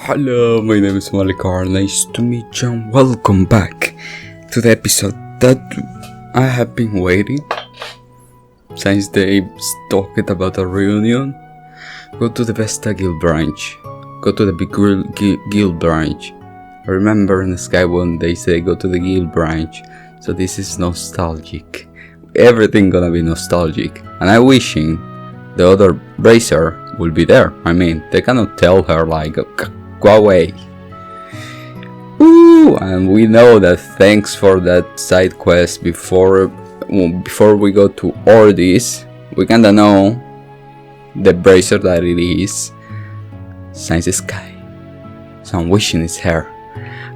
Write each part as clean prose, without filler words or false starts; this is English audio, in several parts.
Hello, my name is Malikar. Nice to meet you and welcome back to the episode that I have been waiting since they talked about a reunion. Go to the Vesta Guild branch. Go to the big guild branch. I remember in the Sky one they say go to the guild branch. So this is nostalgic. Everything gonna be nostalgic. And I'm wishing the other bracer will be there. I mean, they cannot tell her like, go away. Ooh, and we know that thanks for that side quest before we go to Ordis, we kinda know the bracer that it is. Since the Sky. So I'm wishing it's her.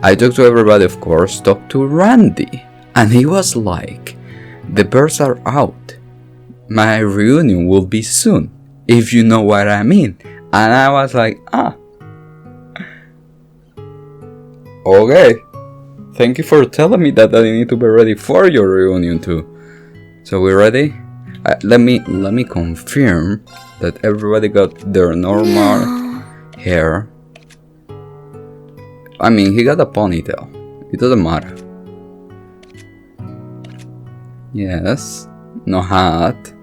I talked to everybody, of course, talked to Randy, and he was like, the birds are out. My reunion will be soon, if you know what I mean. And I was like, okay. Thank you for telling me that I need to be ready for your reunion too. So we're ready? Let me confirm that everybody got their normal hair. I mean, he got a ponytail. It doesn't matter. Yes. No hat.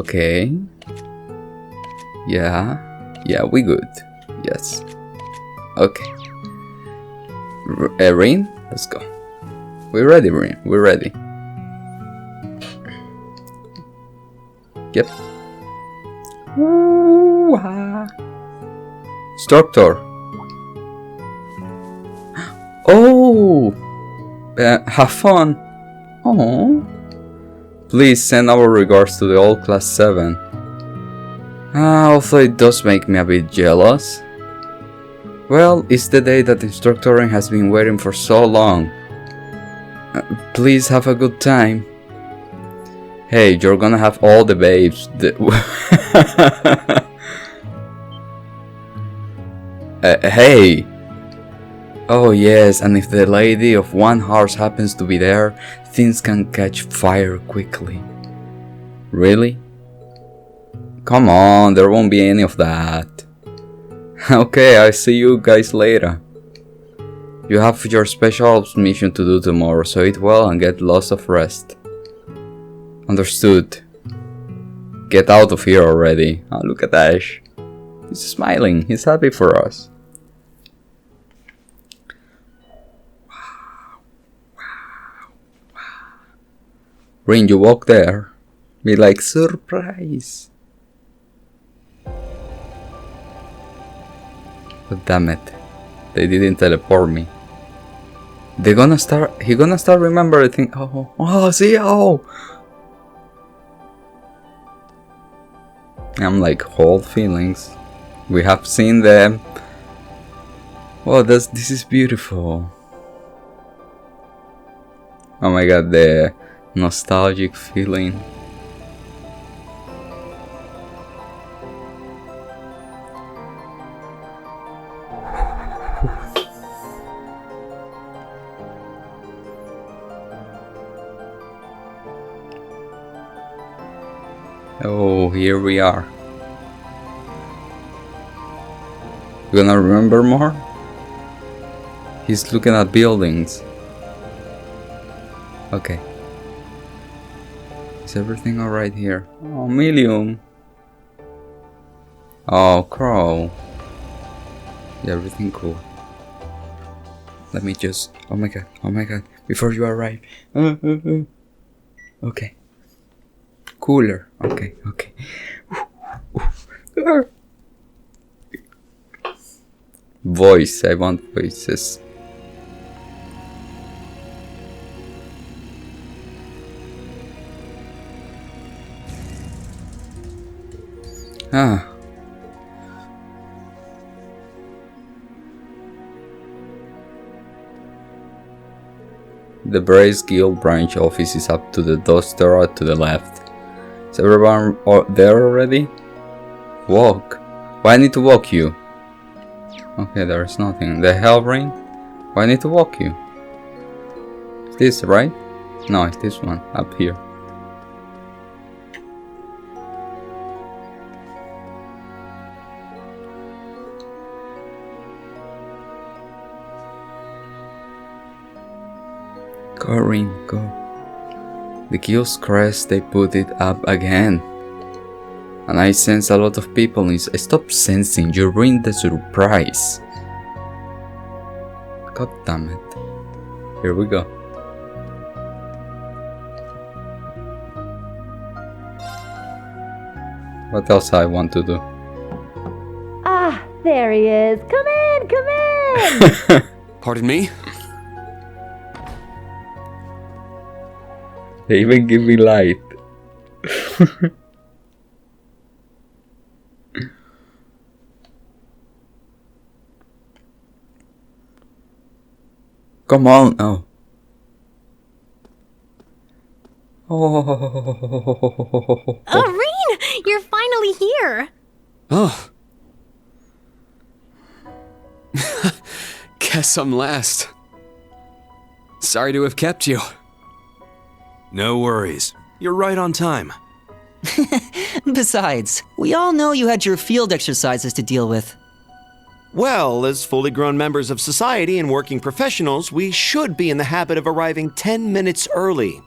Okay. Yeah, we good. Yes. Okay. Rain, let's go. We're ready, Rain. We're ready. Yep. Ooh-ah. Structor. Oh, have fun. Oh. Please send our regards to the old class 7. Although it does make me a bit jealous. Well, it's the day that instructoring has been waiting for so long. Please have a good time. Hey, you're gonna have all the babes. Hey! Oh yes, and if the lady of one horse happens to be there, things can catch fire quickly. Really? Come on, there won't be any of that. Okay, I'll see you guys later. You have your special ops mission to do tomorrow, so eat well and get lots of rest. Understood. Get out of here already. Oh, look at Ash. He's smiling, he's happy for us. Rin, you walk there. Be like, surprise. But damn it. They didn't teleport me. He gonna start remembering. See, I'm like, hold feelings. We have seen them. Oh, this is beautiful. Oh my god, the nostalgic feeling. Oh, here we are. You gonna remember more? He's looking at buildings. Okay. Is everything alright here? Oh, Millium. Oh, Crow. Yeah, everything cool. Let me just... Oh my god. Before you arrive. Okay. Cooler. Okay. Voice. I want voices. The Brace Guild branch office is up to the Dostera to the left. Is everyone there already? Walk. Why I need to walk you? Okay, there is nothing. The Hellbrain? Why I need to walk you? Is this right? No, it's this one up here. Go, Rin, go. The kiosk crashed, they put it up again. And I sense a lot of people in. Stop sensing, you ruined the surprise. God damn it. Here we go. What else I want to do? Ah, there he is. Come in, come in! Pardon me? They even give me light. Come on, oh. Oh, Reen, you're finally here. Oh. Guess I'm last. Sorry to have kept you. No worries. You're right on time. Besides, we all know you had your field exercises to deal with. Well, as fully grown members of society and working professionals, we should be in the habit of arriving 10 minutes early.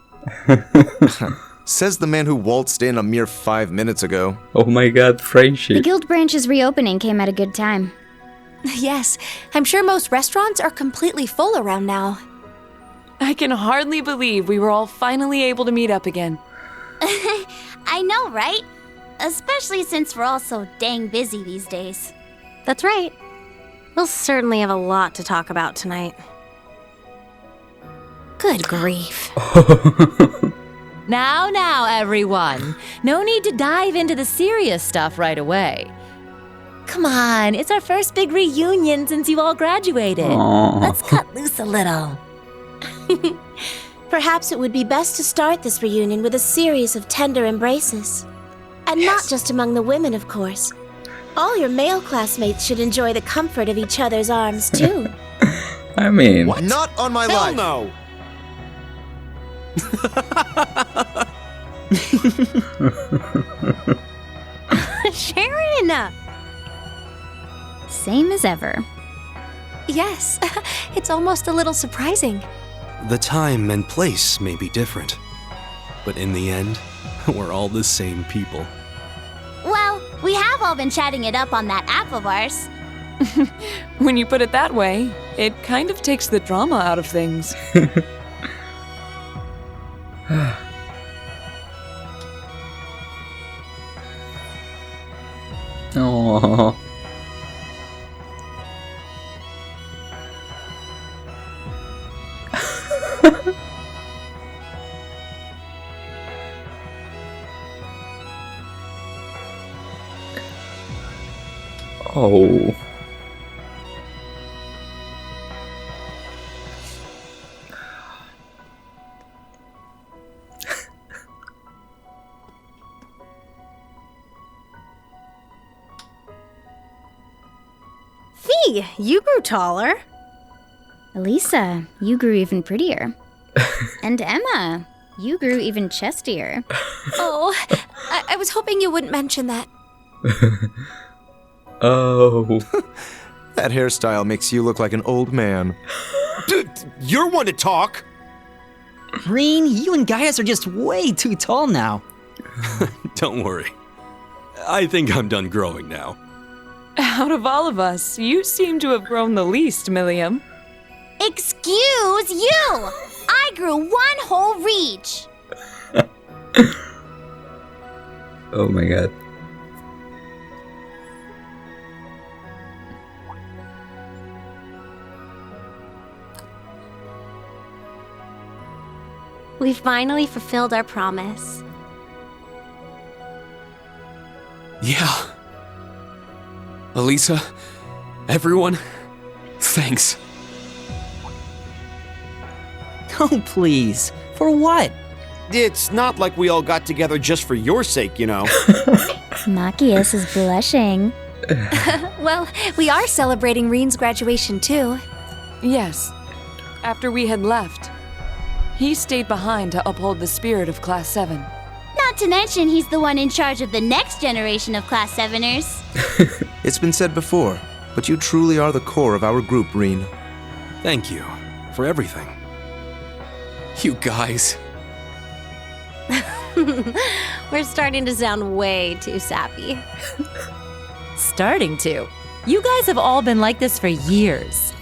Says the man who waltzed in a mere 5 minutes ago. oh my god, friendship. The guild branch's reopening came at a good time. Yes, I'm sure most restaurants are completely full around now. I can hardly believe we were all finally able to meet up again. I know, right? Especially since we're all so dang busy these days. That's right. We'll certainly have a lot to talk about tonight. Good grief. Now, everyone. No need to dive into the serious stuff right away. Come on, it's our first big reunion since you all graduated. Aww. Let's cut loose a little. Perhaps it would be best to start this reunion with a series of tender embraces. And not just among the women, of course. All your male classmates should enjoy the comfort of each other's arms, too. I mean... What? Not on my Hell life! no! Sharon! Same as ever. Yes, it's almost a little surprising. The time and place may be different, but in the end, we're all the same people. Well, we have all been chatting it up on that app of ours. When you put it that way, it kind of takes the drama out of things. Aww. Oh. Fee, you grew taller. Elisa, you grew even prettier. And Emma, you grew even chestier. Oh, I was hoping you wouldn't mention that. Oh. That hairstyle makes you look like an old man. Dude, you're one to talk! Reen, you and Gaius are just way too tall now. Don't worry. I think I'm done growing now. Out of all of us, you seem to have grown the least, Milliam. Excuse you! I grew one whole reach! Oh my god. We finally fulfilled our promise. Yeah. Elisa, everyone, thanks. Oh, please. For what? It's not like we all got together just for your sake, you know. Machias is blushing. Well, we are celebrating Reen's graduation too. Yes. After we had left, he stayed behind to uphold the spirit of Class 7. Not to mention he's the one in charge of the next generation of Class 7ers. It's been said before, but you truly are the core of our group, Reen. Thank you for everything. You guys. We're starting to sound way too sappy. Starting to. You guys have all been like this for years.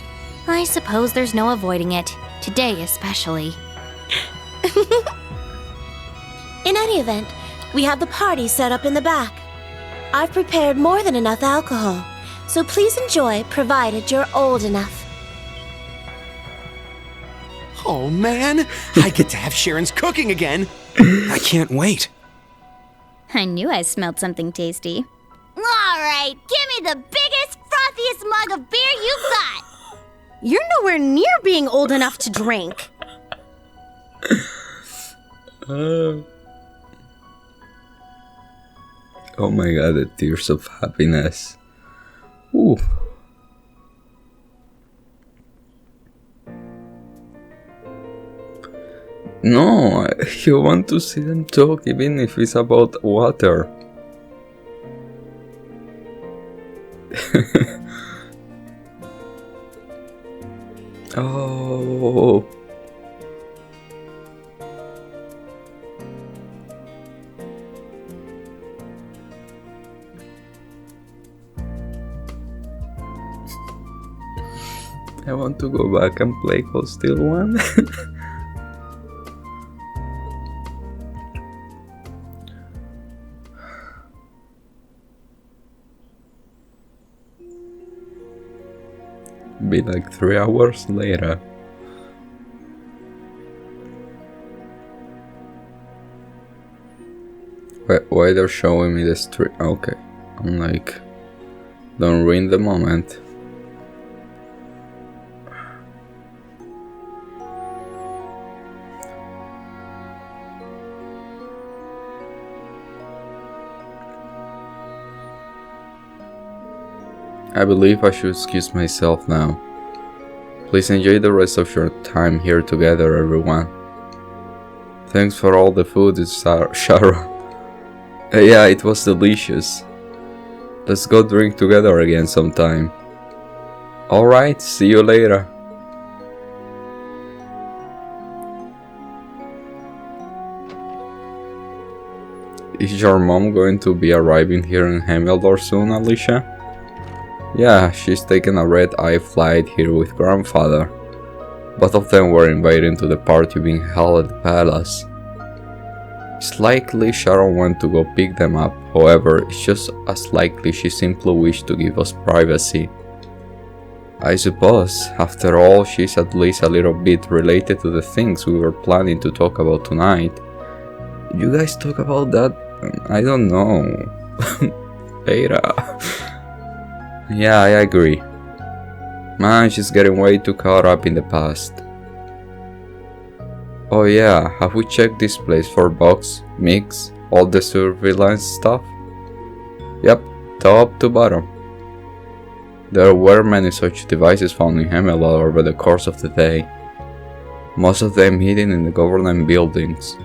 I suppose there's no avoiding it. Today especially. In any event, we have the party set up in the back. I've prepared more than enough alcohol, so please enjoy provided you're old enough. Oh man, I get to have Sharon's cooking again. I can't wait. I knew I smelled something tasty. All right, give me the biggest, frothiest mug of beer you got. You're nowhere near being old enough to drink. Oh my god, the tears of happiness. Ooh. No, you want to see them talk even if it's about water. Oh. I want to go back and play Cold Steel 1. Be like 3 hours later. Why they're showing me the street? Okay, I'm like, don't ruin the moment. I believe I should excuse myself now. Please enjoy the rest of your time here together, everyone. Thanks for all the food, Sharon. Yeah, it was delicious. Let's go drink together again sometime. Alright, see you later. Is your mom going to be arriving here in Hemmeldor soon, Alicia? Yeah, she's taking a red-eye flight here with grandfather. Both of them were invited to the party being held at the palace. It's likely Sharon went to go pick them up, however, it's just as likely she simply wished to give us privacy. I suppose, after all, she's at least a little bit related to the things we were planning to talk about tonight. You guys talk about that? I don't know. Later. Yeah, I agree. Man, she's getting way too caught up in the past. Oh yeah, have we checked this place for bugs, mix, all the surveillance stuff? Yep, top to bottom. There were many such devices found in Hemmeldor over the course of the day. Most of them hidden in the government buildings.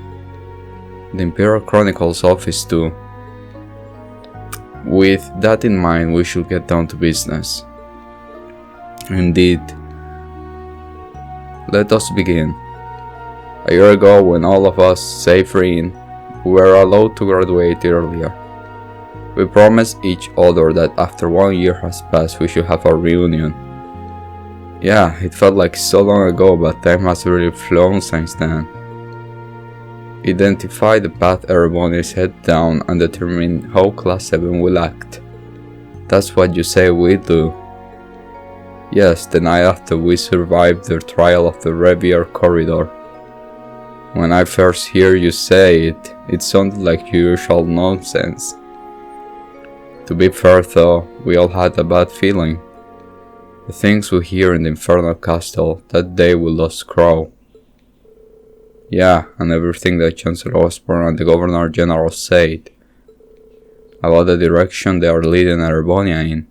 The Imperial Chronicle's office too. With that in mind, we should get down to business. Indeed. Let us begin. A year ago, when all of us, save Reen, were allowed to graduate earlier, we promised each other that after 1 year has passed, we should have a reunion. Yeah, it felt like so long ago, but time has really flown since then. Identify the path everybody's head down and determine how Class 7 will act. That's what you say we do. Yes, the night after we survived the trial of the Revier Corridor. When I first hear you say it, it sounded like usual nonsense. To be fair though, we all had a bad feeling. The things we hear in the Infernal Castle that day we lost Crow. Yeah, and everything that Chancellor Osborne and the Governor General said about the direction they are leading Erebonia in,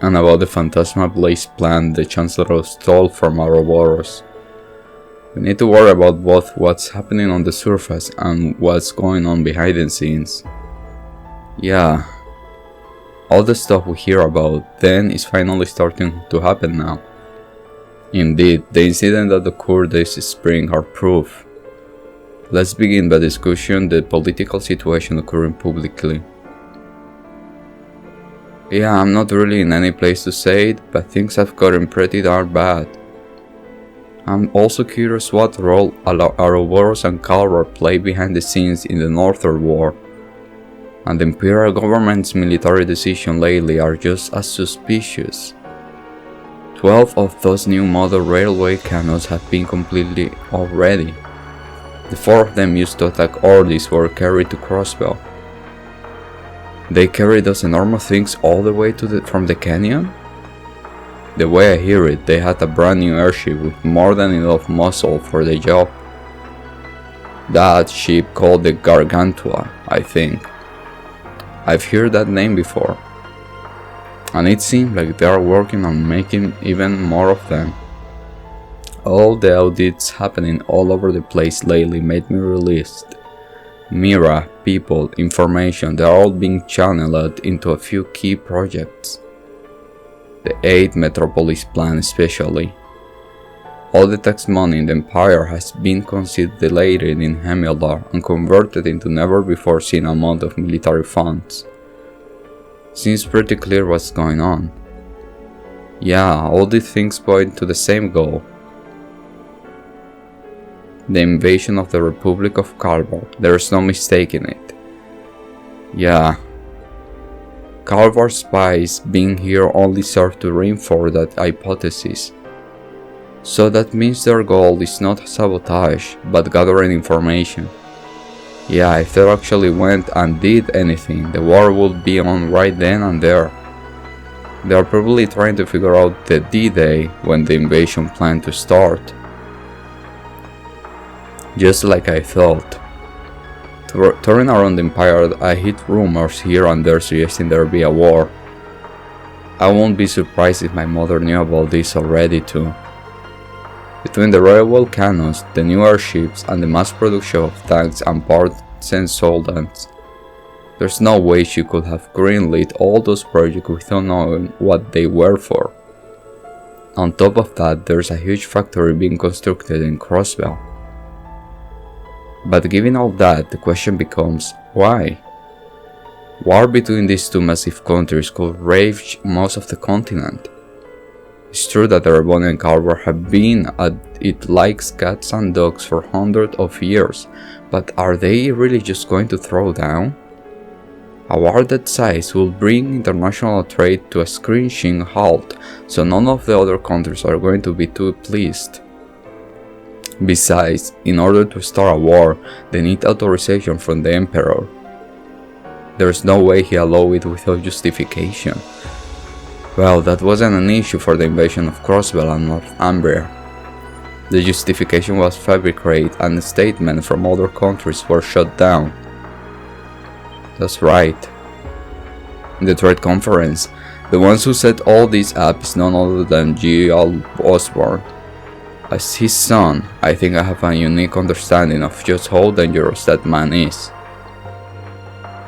and about the Phantasma Blaze plan the Chancellor stole from Ouroboros. We need to worry about both what's happening on the surface and what's going on behind the scenes. Yeah, all the stuff we hear about then is finally starting to happen now. Indeed, the incident that occurred this spring are proof. Let's begin by discussing the political situation occurring publicly. Yeah, I'm not really in any place to say it, but things have gotten pretty darn bad. I'm also curious what role Ouroboros and Calvar play behind the scenes in the Northern War, and the Imperial government's military decisions lately are just as suspicious. 12 of those new model railway cannons have been completed already. The 4 of them used to attack Ordis were carried to Crossbell. They carried those enormous things all the way from the canyon? The way I hear it, they had a brand new airship with more than enough muscle for the job. That ship called the Gargantua, I think. I've heard that name before. And it seems like they are working on making even more of them. All the audits happening all over the place lately made me realized. Mira, people, information, they're all being channeled into a few key projects. The 8 Metropolis plan especially. All the tax money in the Empire has been consolidated in Hemildar and converted into never before seen amount of military funds. Seems pretty clear what's going on. Yeah, all these things point to the same goal. The invasion of the Republic of Calvar, there's no mistaking it. Yeah. Calvar spies being here only serve to reinforce that hypothesis. So that means their goal is not sabotage, but gathering information. Yeah, if they actually went and did anything, the war would be on right then and there. They are probably trying to figure out the D-Day when the invasion planned to start. Just like I thought. Touring around the Empire, I hit rumors here and there suggesting there be a war. I won't be surprised if my mother knew about this already too. Between the railway cannons, the new airships, and the mass production of tanks and parts and soldads, there's no way she could have greenlit all those projects without knowing what they were for. On top of that, there's a huge factory being constructed in Crossbell. But given all that, the question becomes, why? War between these two massive countries could ravage most of the continent. It's true that Ereboni and Calvar have been at it like cats and dogs for hundreds of years, but are they really just going to throw down? A war that size will bring international trade to a screeching halt, so none of the other countries are going to be too pleased. Besides, in order to start a war, they need authorization from the Emperor. There's no way he allowed it without justification. Well, that wasn't an issue for the invasion of Crossbell and Northumbria. The justification was fabricated and statements from other countries were shut down. That's right. In the trade conference, the ones who set all this up is none other than G.L. Osborne. As his son, I think I have a unique understanding of just how dangerous that man is.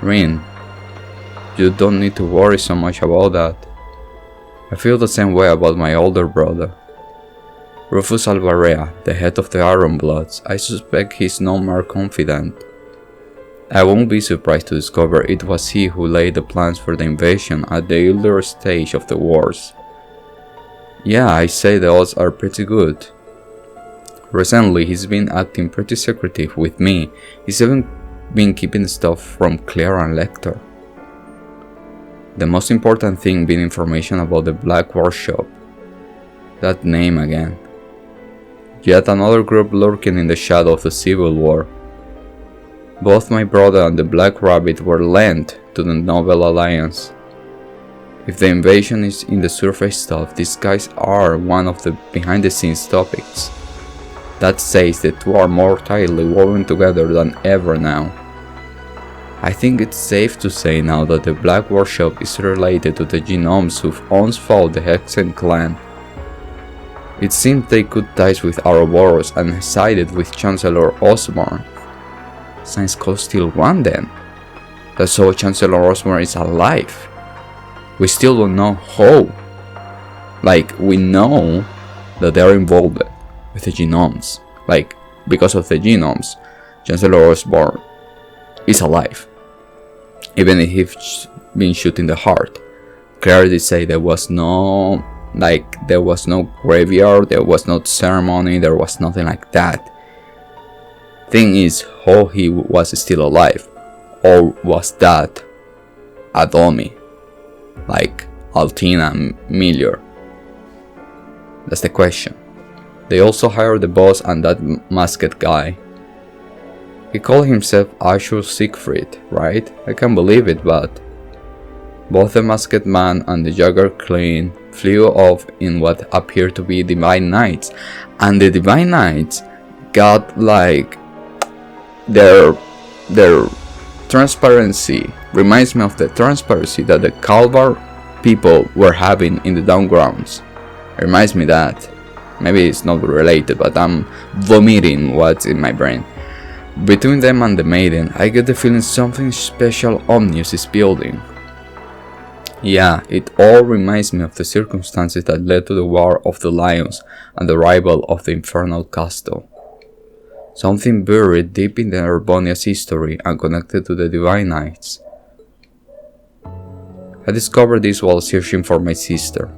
Rin, you don't need to worry so much about that. I feel the same way about my older brother. Rufus Alvarea, the head of the Ironbloods, I suspect he's no more confident. I won't be surprised to discover it was he who laid the plans for the invasion at the earlier stage of the wars. Yeah, I say the odds are pretty good. Recently, he's been acting pretty secretive with me. He's even been keeping stuff from Claire and Lecter. The most important thing being information about the Black Workshop. That name again. Yet another group lurking in the shadow of the Civil War. Both my brother and the Black Rabbit were lent to the Noble Alliance. If the invasion is in the surface stuff, these guys are one of the behind the scenes topics. That says the two are more tightly woven together than ever now. I think it's safe to say now that the Black Workshop is related to the Genomes who once fought the Hexen clan. It seemed they could ties with Ouroboros and sided with Chancellor Osborne. Since Code still won then. That's so Chancellor Osborne is alive. We still don't know how. Like, we know that they are involved with the genomes. Like, because of the genomes, Chancellor Osborn is alive. Even if he's been shot in the heart. Clearly say there was no graveyard, there was no ceremony, there was nothing like that. Thing is, how he was still alive, or was that a dummy, like Altina Miller? That's the question. They also hired the boss and that masked guy. He called himself Ashur Siegfried, right? I can't believe it, but both the masked man and the Jagger Queen flew off in what appeared to be Divine Knights, and the Divine Knights got like their transparency reminds me of the transparency that the Kalvar people were having in the downgrounds. It reminds me that. Maybe it's not related, but I'm vomiting what's in my brain. Between them and the maiden, I get the feeling something special ominous is building. Yeah, it all reminds me of the circumstances that led to the War of the Lions and the arrival of the Infernal Castle. Something buried deep in the Arbonia's history and connected to the Divine Knights. I discovered this while searching for my sister.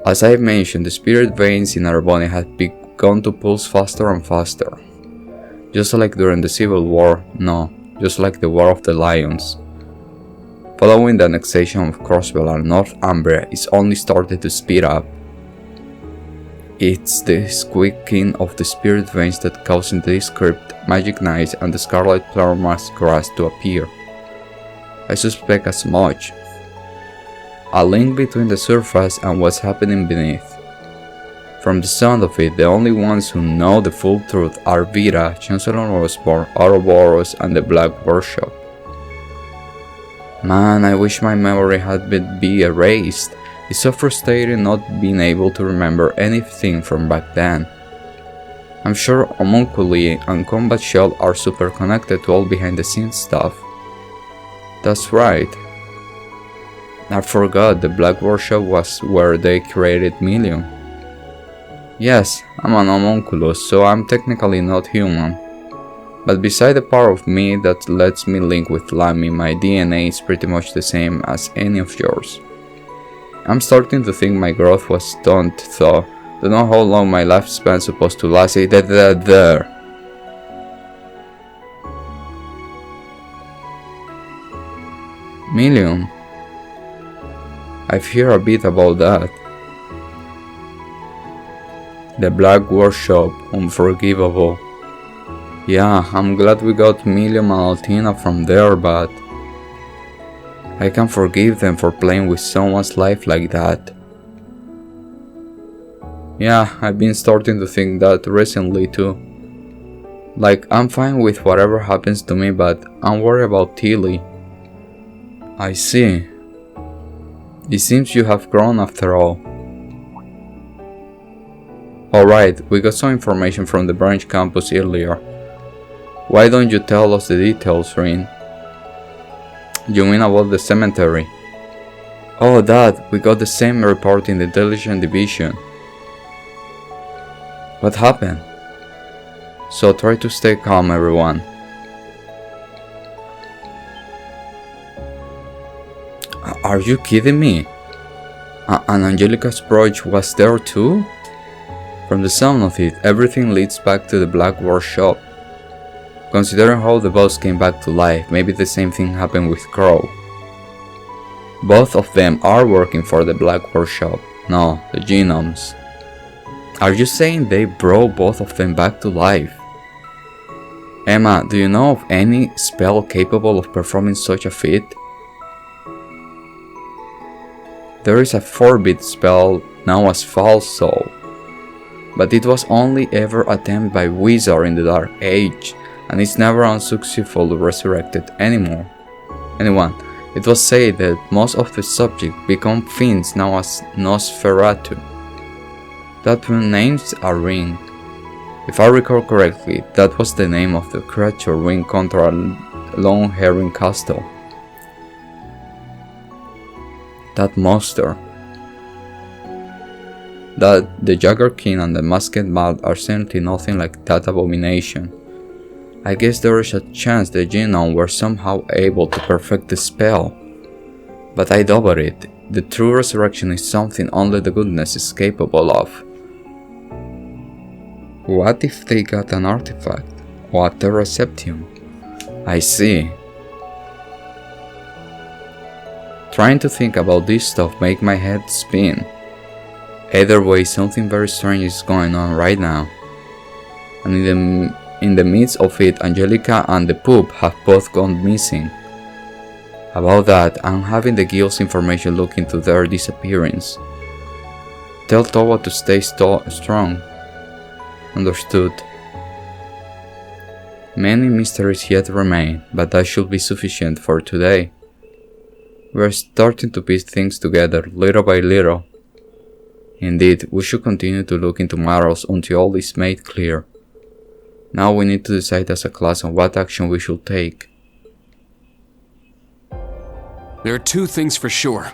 As I mentioned, the spirit veins in Arbonia had begun to pulse faster and faster. Just like during the Civil War, no, just like the War of the Lions. Following the annexation of Crossbell and Northumbria, it's only started to speed up. It's the squeaking of the spirit veins that causing the script, Magic Knights and the Scarlet Flower Masquerade to appear. I suspect as much. A link between the surface and what's happening beneath. From the sound of it, the only ones who know the full truth are Vita, Chancellor Osborn, Ouroboros, and the Black Workshop. Man, I wish my memory had been erased. It's so frustrating not being able to remember anything from back then. I'm sure Homunculi and Combat Shell are super connected to all behind the scenes stuff. That's right. I forgot the Black Workshop was where they created Million. Yes, I'm an homunculus, so I'm technically not human. But beside the part of me that lets me link with Lammy, my DNA is pretty much the same as any of yours. I'm starting to think my growth was stunted though. Don't know how long my lifespan's supposed to last. There. Million. I've heard a bit about that. The Black Workshop, unforgivable. Yeah, I'm glad we got Million and Altina from there, but I can't forgive them for playing with someone's life like that. Yeah, I've been starting to think that recently too. Like, I'm fine with whatever happens to me, but I'm worried about Tilly. I see. It seems you have grown after all. Alright, we got some information from the branch campus earlier. Why don't you tell us the details, Rin? You mean about the cemetery? Oh, Dad, we got the same report in the Intelligence Division. What happened? So try to stay calm, everyone. Are you kidding me? And Angelica's brooch was there too? From the sound of it, everything leads back to the Black Workshop. Considering how the boss came back to life, maybe the same thing happened with Crow. Both of them are working for the Black Workshop. No, the genomes. Are you saying they brought both of them back to life? Emma, do you know of any spell capable of performing such a feat? There is a 4-bit spell known as False Soul, but it was only ever attempted by wizards in the Dark Age, and it's never unsuccessfully resurrected anyone. It was said that most of the subjects become fiends known as Nosferatu. That names a ring. If I recall correctly, that was the name of the creature we encountered at Lone Herring Castle. That monster. that the Jagger King and the Masked Bard are certainly nothing like that abomination. I guess there is a chance the Genome were somehow able to perfect the spell. But I doubt it. The true resurrection is something only the goodness is capable of. What if they got an artifact? Or a Terra Septium? I see. Trying to think about this stuff make my head spin. Either way, something very strange is going on right now. And in the midst of it, Angelica and the Poop have both gone missing. About that, I'm having the guild's information look into their disappearance. Tell Towa to stay strong. Understood. Many mysteries yet remain, but that should be sufficient for today. We're starting to piece things together, little by little. Indeed, we should continue to look into matters until all is made clear. Now we need to decide as a class on what action we should take. There are two things for sure.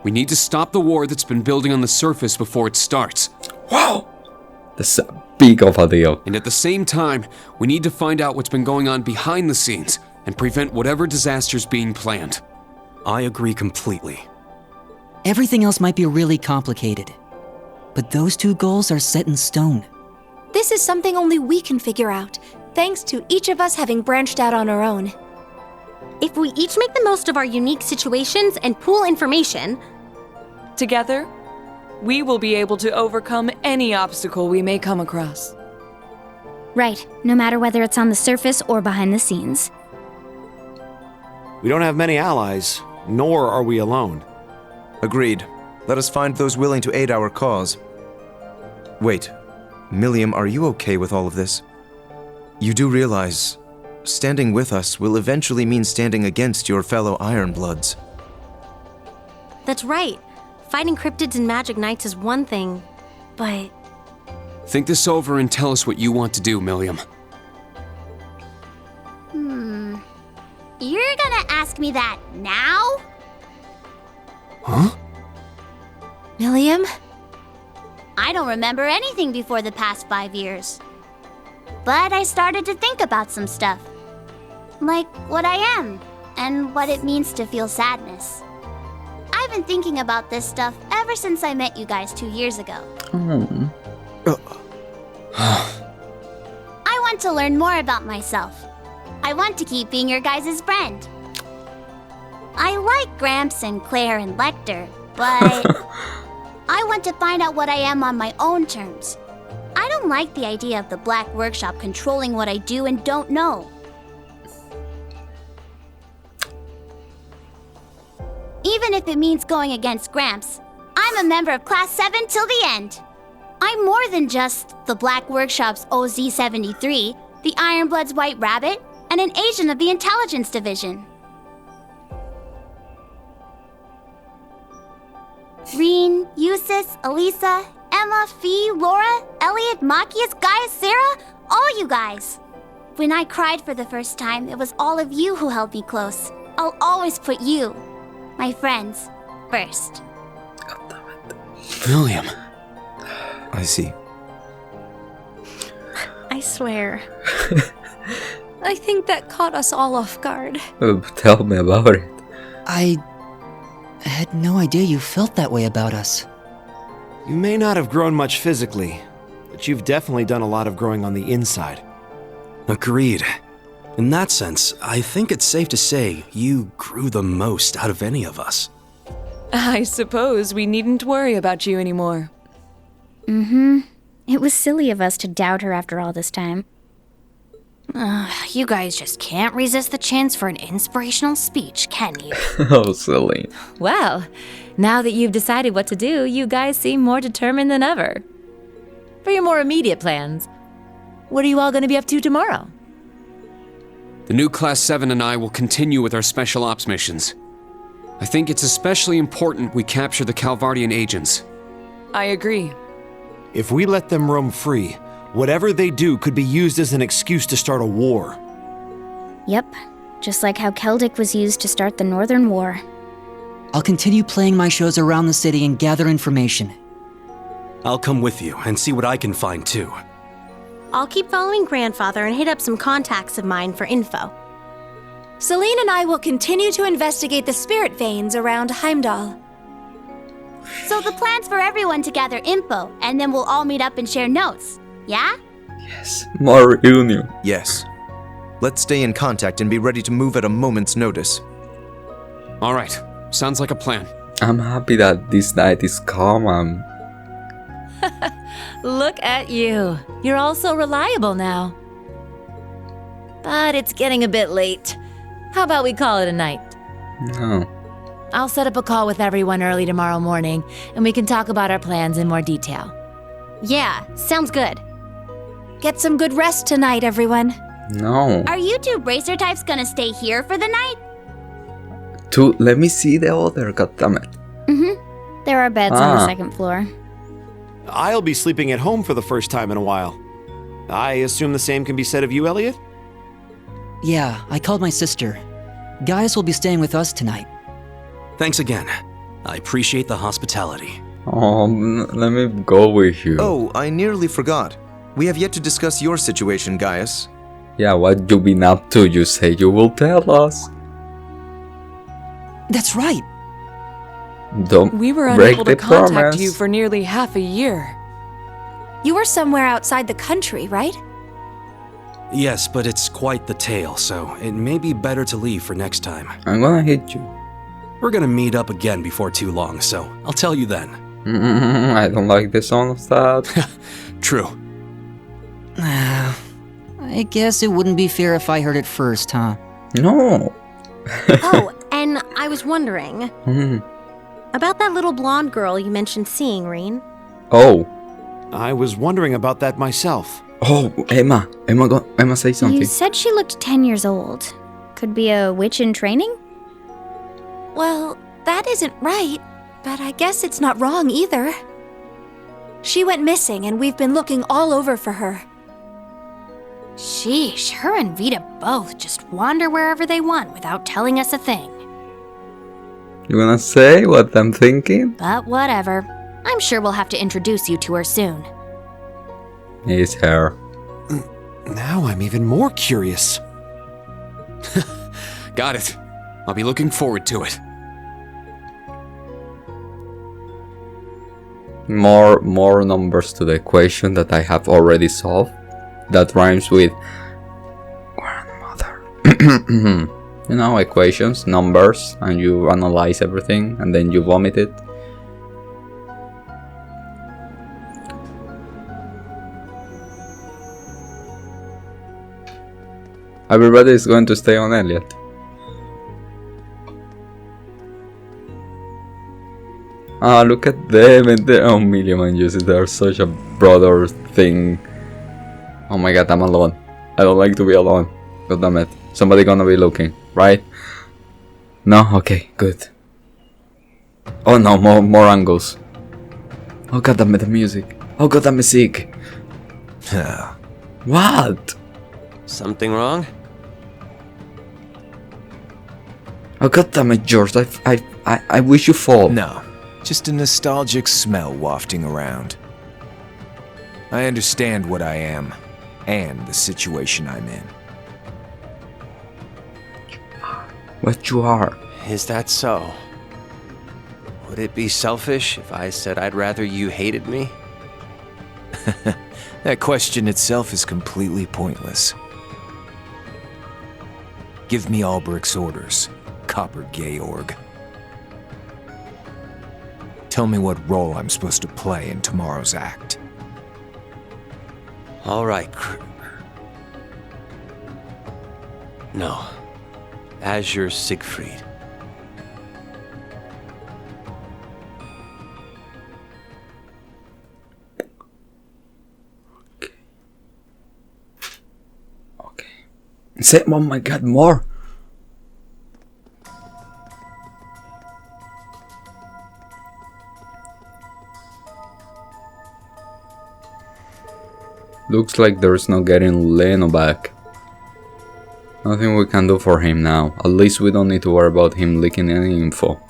We need to stop the war that's been building on the surface before it starts. Wow! That's a big of a deal. And at the same time, we need to find out what's been going on behind the scenes and prevent whatever disasters being planned. I agree completely. Everything else might be really complicated, but those two goals are set in stone. This is something only we can figure out, thanks to each of us having branched out on our own. If we each make the most of our unique situations and pool information, Together, we will be able to overcome any obstacle we may come across. Right, no matter whether it's on the surface or behind the scenes. We don't have many allies, nor are we alone. Agreed. Let us find those willing to aid our cause. Wait, Milliam, are you okay with all of this? You do realize, standing with us will eventually mean standing against your fellow Ironbloods. that's right. Fighting cryptids and magic knights is one thing, but Think this over and tell us what you want to do, Milliam. You're gonna ask me that now? Huh? Milliam? I don't remember anything before the past 5 years. But I started to think about some stuff. Like what I am, and what it means to feel sadness. I've been thinking about this stuff ever since I met you guys 2 years ago. I want to learn more about myself. I want to keep being your guys' friend. I like Gramps and Claire and Lecter, but I want to find out what I am on my own terms. I don't like the idea of the Black Workshop controlling what I do and don't know. Even if it means going against Gramps, I'm a member of Class 7 till the end. I'm more than just the Black Workshop's OZ-73, the Ironblood's White Rabbit, and an agent of the Intelligence Division. Reen, Eustace, Elisa, Emma, Fee, Laura, Elliot, Machias, Gaius, Sarah, all you guys. When I cried for the first time, it was all of you who held me close. I'll always put you, my friends, first. Milliam. I see. I swear. I think that caught us all off guard. Tell me about it. I had no idea you felt that way about us. You may not have grown much physically, but you've definitely done a lot of growing on the inside. Agreed. In that sense, I think it's safe to say you grew the most out of any of us. I suppose we needn't worry about you anymore. It was silly of us to doubt her after all this time. You guys just can't resist the chance for an inspirational speech, can you? Oh, silly. Well, now that you've decided what to do, you guys seem more determined than ever. For your more immediate plans, what are you all going to be up to tomorrow? The new Class 7 and I will continue with our special ops missions. I think it's especially important we capture the Calvardian agents. I agree. If we let them roam free, whatever they do could be used as an excuse to start a war. Yep, just like how Celtic was used to start the Northern War. I'll continue playing my shows around the city and gather information. I'll come with you and see what I can find too. I'll keep following Grandfather and hit up some contacts of mine for info. Celine and I will continue to investigate the spirit veins around Heimdall. So the plan's for everyone to gather info, and then we'll all meet up and share notes, yeah? Yes, more reunion. Yes. Let's stay in contact and be ready to move at a moment's notice. Alright, sounds like a plan. I'm happy that this night is calm. Look at you. You're all so reliable now. But it's getting a bit late. How about we call it a night? No. I'll set up a call with everyone early tomorrow morning, and we can talk about our plans in more detail. Yeah, sounds good. Get some good rest tonight, everyone. No. Are you two bracer types gonna stay here for the night? Let me see the other, goddammit. Mm-hmm. There are beds on the second floor. I'll be sleeping at home for the first time in a while. I assume the same can be said of you, Elliot? Yeah, I called my sister. Gaius will be staying with us tonight. Thanks again. I appreciate the hospitality. Oh, let me go with you. Oh, I nearly forgot. We have yet to discuss your situation, Gaius. Yeah, what you been up to? You say you will tell us. That's right. Don't We were break unable the to contact promise. you for nearly half a year. You were somewhere outside the country, right? Yes, but it's quite the tale, so it may be better to leave for next time. I'm gonna hit you. We're gonna meet up again before too long, so I'll tell you then. I don't like the sound of that. True. I guess it wouldn't be fair if I heard it first, huh? No. Oh, and I was wondering Hmm. about that little blonde girl you mentioned seeing, Reen. Oh. I was wondering about that myself. Oh, Emma. Emma, say something. You said she looked 10 years old. Could be a witch in training? Well, that isn't right, but I guess it's not wrong either. She went missing, and we've been looking all over for her. Sheesh, her and Vita both just wander wherever they want without telling us a thing. You gonna say what I'm thinking? But whatever. I'm sure we'll have to introduce you to her soon. It's her. Now I'm even more curious. Got it. I'll be looking forward to it. More numbers to the equation that I have already solved. That rhymes with grandmother. You know, equations, numbers, and you analyze everything, and then you vomit it. Everybody is going to stay on Elliot. Ah, look at them and oh, William and Jessy, they're such a brother thing. Oh my god, I'm alone. I don't like to be alone. God damn it. Somebody gonna be looking, right? No? Okay, good. Oh no, more angles. Oh god damn it, the music. Oh god damn it, sick. What? Something wrong? Oh god damn it, George, I wish you fall. No, just a nostalgic smell wafting around. I understand what I am, and the situation I'm in. What you are. Is that so? Would it be selfish if I said I'd rather you hated me? That question itself is completely pointless. Give me Albrecht's orders, Copper Georg. Tell me what role I'm supposed to play in tomorrow's act. All right, No. Azure Siegfried. Say, oh my god, more. Looks like there's no getting Leno back. Nothing we can do for him now. At least we don't need to worry about him leaking any info.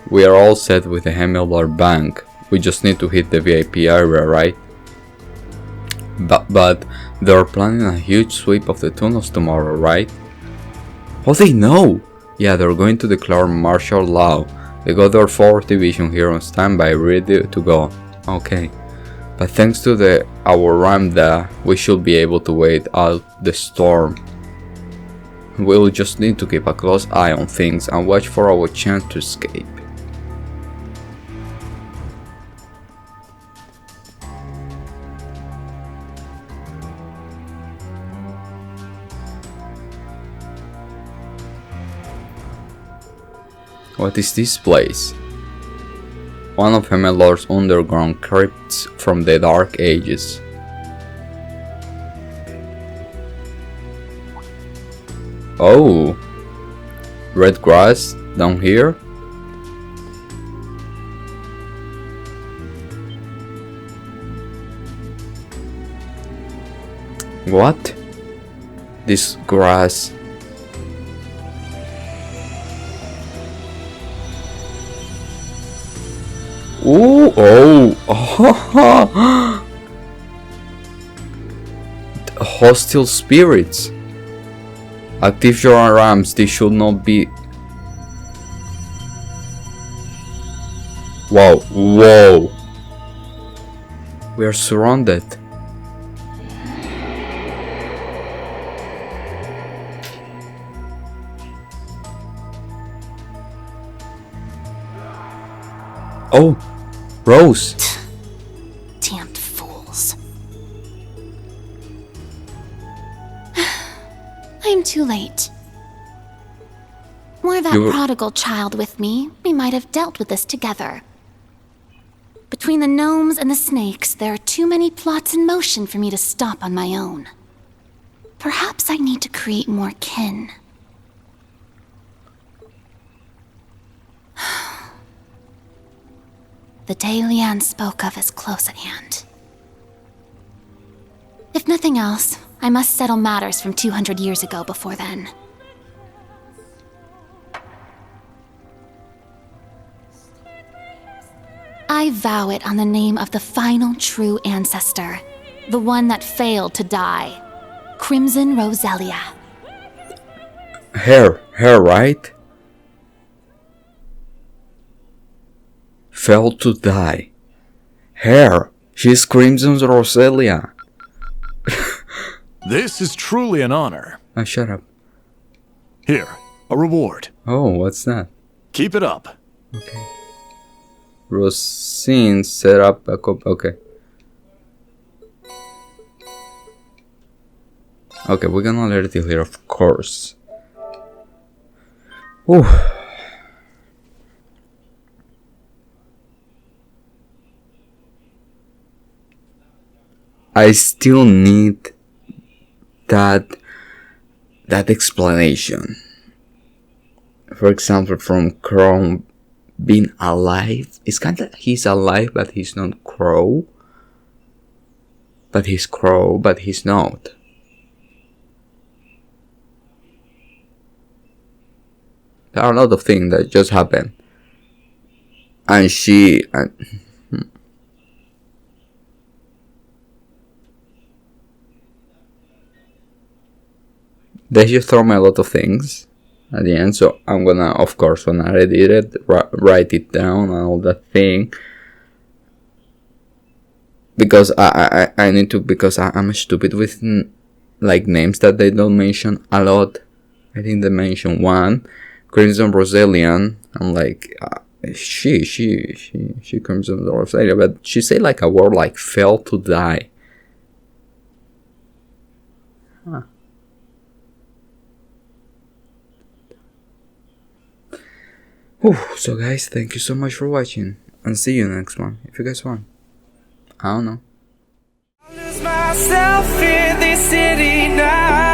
We are all set with the Heimdall Bank. We just need to hit the VIP area, right? But they're planning a huge sweep of the tunnels tomorrow, right? Oh, they know! Yeah, they're going to declare martial law. They got their 4th division here on standby, ready to go. Okay. But thanks to our Ramda, we should be able to wait out the storm. We'll just need to keep a close eye on things and watch for our chance to escape. What is this place? One of Hemelor's underground crypts from the Dark Ages. Oh, red grass down here? What? This grass. Ooh, oh, hostile spirits. Active your alarms, they should not be. Wow, whoa. We are surrounded. Oh, Rose. Damned fools. I'm too late. Were that prodigal child with me, we might have dealt with this together. Between the gnomes and the snakes, there are too many plots in motion for me to stop on my own. Perhaps I need to create more kin. The day Leanne spoke of is close at hand. If nothing else, I must settle matters from 200 years ago before then. I vow it on the name of the final true ancestor, the one that failed to die, Crimson Roselia. Her, right? Failed to die. Her, she's Crimson Roselia. This is truly an honor. Oh, shut up. Here, a reward. Oh, what's that? Keep it up. Okay. Rosine set up a okay. Okay, we're gonna let it here, of course. Ooh. I still need that explanation. For example, from Crow being alive. It's kinda he's alive, but he's not Crow. But he's Crow, but he's not. There are a lot of things that just happen. And she... they just throw me a lot of things at the end, so I'm gonna, of course, when I edit it, write it down and all that thing. Because I need to, because I'm stupid with like names that they don't mention a lot. I think they mention one, Crimson Roselian. I'm like, she Crimson Roselia, but she said like a word like "fell to die." Huh. Whew. So guys, thank you so much for watching, and see you next one if you guys want. I don't know. I lose myself in this city now.